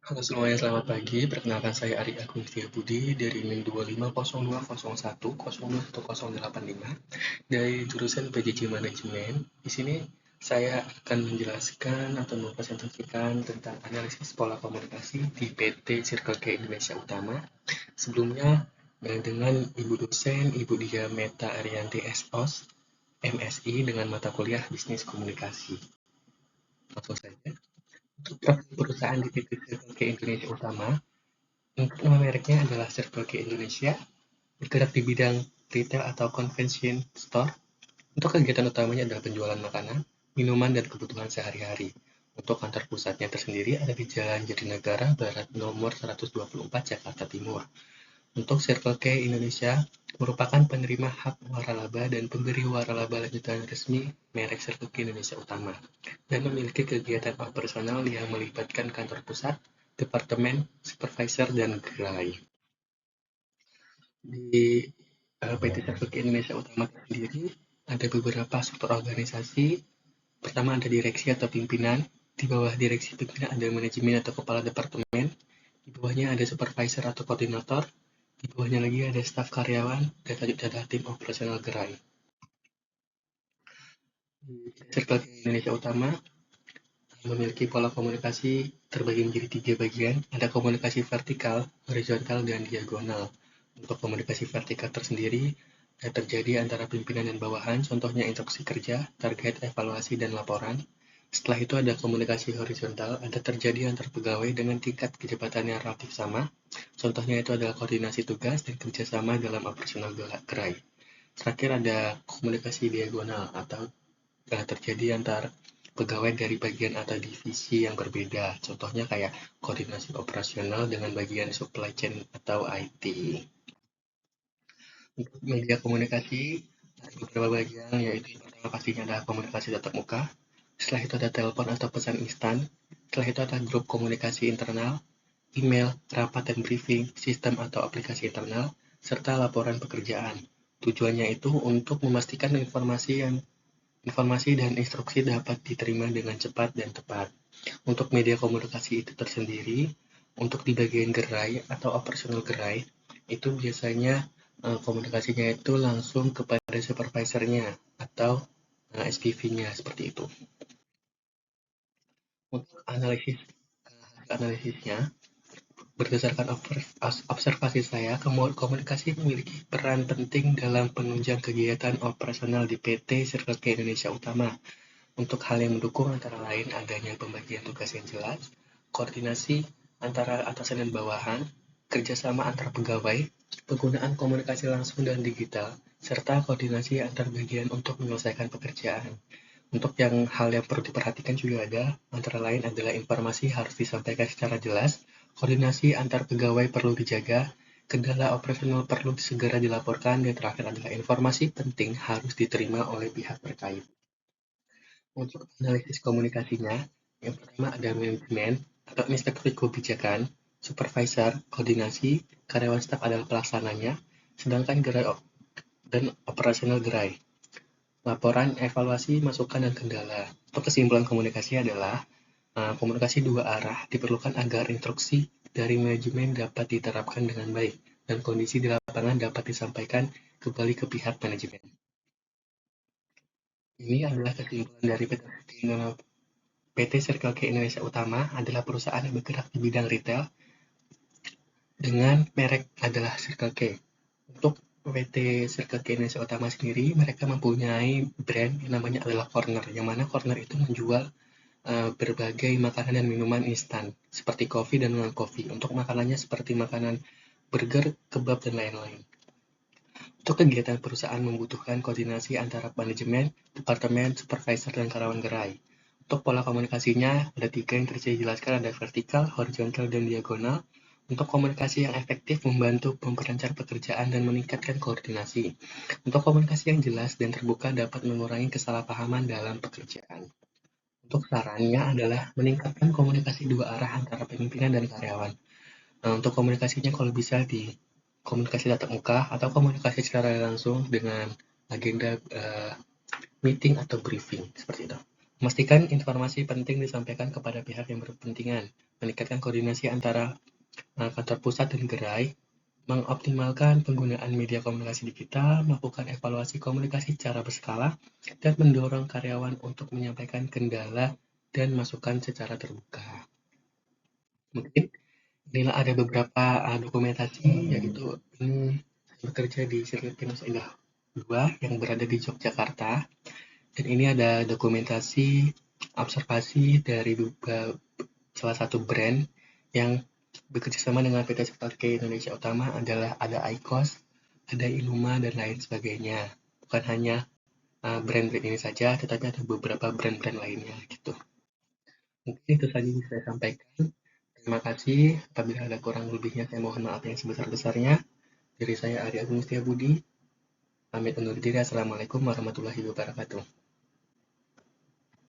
Halo semuanya, selamat pagi. Perkenalkan saya Ari Agung Budi dari NIM 250201021085 dari jurusan PJJ Manajemen. Di sini saya akan menjelaskan atau mempresentasikan tentang analisis pola komunikasi di PT Circle K Indonesia Utama. Sebelumnya dengan Ibu dosen Ibu Dia Meta Arianti SOS, MSI dengan mata kuliah Bisnis Komunikasi. Langsung saja. Untuk perusahaan di PT Circle K Indonesia Utama, untuk nama mereknya adalah Circle K Indonesia, bergerak di bidang retail atau convenience store. Untuk kegiatan utamanya adalah penjualan makanan, minuman, dan kebutuhan sehari-hari. Untuk kantor pusatnya tersendiri ada di Jalan Jatinegara Barat nomor 124 Jakarta Timur. Untuk Circle K Indonesia merupakan penerima hak waralaba dan pemberi waralaba lanjutan resmi merek Circle K Indonesia Utama dan memiliki kegiatan operasional yang melibatkan kantor pusat, departemen, supervisor, dan gerai. Di PT Traffic Indonesia Utama sendiri ada beberapa struktur organisasi. Pertama ada direksi atau pimpinan. Di bawah direksi pimpinan ada manajemen atau kepala departemen. Di bawahnya ada supervisor atau koordinator. Di bawahnya lagi ada staf karyawan dan selanjutnya ada tim operasional gerai. Di Circle K Indonesia Utama memiliki pola komunikasi terbagi menjadi 3 bagian. Ada komunikasi vertikal, horizontal, dan diagonal. Untuk komunikasi vertikal tersendiri terjadi antara pimpinan dan bawahan, contohnya instruksi kerja, target, evaluasi, dan laporan. Setelah itu ada komunikasi horizontal, ada terjadi antar pegawai dengan tingkat kecepatan yang relatif sama. Contohnya itu adalah koordinasi tugas dan kerjasama dalam operasional gerai. Terakhir ada komunikasi diagonal atau terjadi antar pegawai dari bagian atau divisi yang berbeda. Contohnya kayak koordinasi operasional dengan bagian supply chain atau IT. Untuk media komunikasi, ada beberapa bagian, yaitu yang pertama pastinya ada komunikasi tatap muka. Setelah itu ada telepon atau pesan instan. Setelah itu ada grup komunikasi internal, email, rapat dan briefing, sistem atau aplikasi internal, serta laporan pekerjaan. Tujuannya itu untuk memastikan informasi dan instruksi dapat diterima dengan cepat dan tepat. Untuk media komunikasi itu tersendiri, untuk di bagian gerai atau operasional gerai, itu biasanya komunikasinya itu langsung kepada supervisornya atau SPV-nya seperti itu. Untuk analisisnya, berdasarkan observasi saya, komunikasi memiliki peran penting dalam penunjang kegiatan operasional di PT Circle K Indonesia Utama. Untuk hal yang mendukung antara lain adanya pembagian tugas yang jelas, koordinasi antara atasan dan bawahan, kerjasama antar pegawai, penggunaan komunikasi langsung dan digital, serta koordinasi antar bagian untuk menyelesaikan pekerjaan. Untuk hal yang perlu diperhatikan juga ada, antara lain adalah informasi harus disampaikan secara jelas, koordinasi antar pegawai perlu dijaga, kendala operasional perlu segera dilaporkan, dan terakhir adalah informasi penting harus diterima oleh pihak terkait. Untuk analisis komunikasinya, yang pertama ada manajemen atau inspektur kebijakan, supervisor, koordinasi, karyawan staf adalah pelaksananya, sedangkan gerai dan operasional gerai. Laporan, evaluasi, masukan, dan kendala. Untuk kesimpulan komunikasi adalah komunikasi dua arah diperlukan agar instruksi dari manajemen dapat diterapkan dengan baik dan kondisi di lapangan dapat disampaikan kembali ke pihak manajemen. Ini adalah kesimpulan dari PT Circle K Indonesia Utama adalah perusahaan yang bergerak di bidang retail dengan merek adalah Circle K. Untuk PT Circle K Indonesia Utama sendiri, mereka mempunyai brand yang namanya adalah Corner, yang mana Corner itu menjual berbagai makanan dan minuman instan, seperti kopi dan non-kopi. Untuk makanannya seperti makanan burger, kebab, dan lain-lain. Untuk kegiatan perusahaan membutuhkan koordinasi antara manajemen, departemen, supervisor, dan karyawan gerai. Untuk pola komunikasinya, ada 3 yang tadi saya jelaskan, ada vertikal, horizontal, dan diagonal. Untuk komunikasi yang efektif membantu memperlancar pekerjaan dan meningkatkan koordinasi. Untuk komunikasi yang jelas dan terbuka dapat mengurangi kesalahpahaman dalam pekerjaan. Untuk sarannya adalah meningkatkan komunikasi dua arah antara pimpinan dan karyawan. Nah, untuk komunikasinya kalau bisa di komunikasi tatap muka atau komunikasi secara langsung dengan agenda meeting atau briefing seperti itu. Memastikan informasi penting disampaikan kepada pihak yang berkepentingan. meningkatkan koordinasi antara kantor pusat dan gerai, mengoptimalkan penggunaan media komunikasi digital, melakukan evaluasi komunikasi secara berskala, dan mendorong karyawan untuk menyampaikan kendala dan masukan secara terbuka. Mungkin inilah ada beberapa dokumentasi, yaitu ini bekerja di Sirkuit Pinus Indah 2 yang berada di Yogyakarta. Dan ini ada dokumentasi observasi dari salah satu brand yang bekerjasama dengan PT Circle K Indonesia Utama adalah ada IQOS, ada Inuma, dan lain sebagainya. Bukan hanya brand-brand ini saja, tetapi ada beberapa brand-brand lainnya gitu. Mungkin itu saja yang saya sampaikan. Terima kasih. Apabila ada kurang lebihnya, saya mohon maaf yang sebesar-besarnya. Dari saya Ari Agung Setiabudi. Pamit undur diri. Assalamualaikum warahmatullahi wabarakatuh.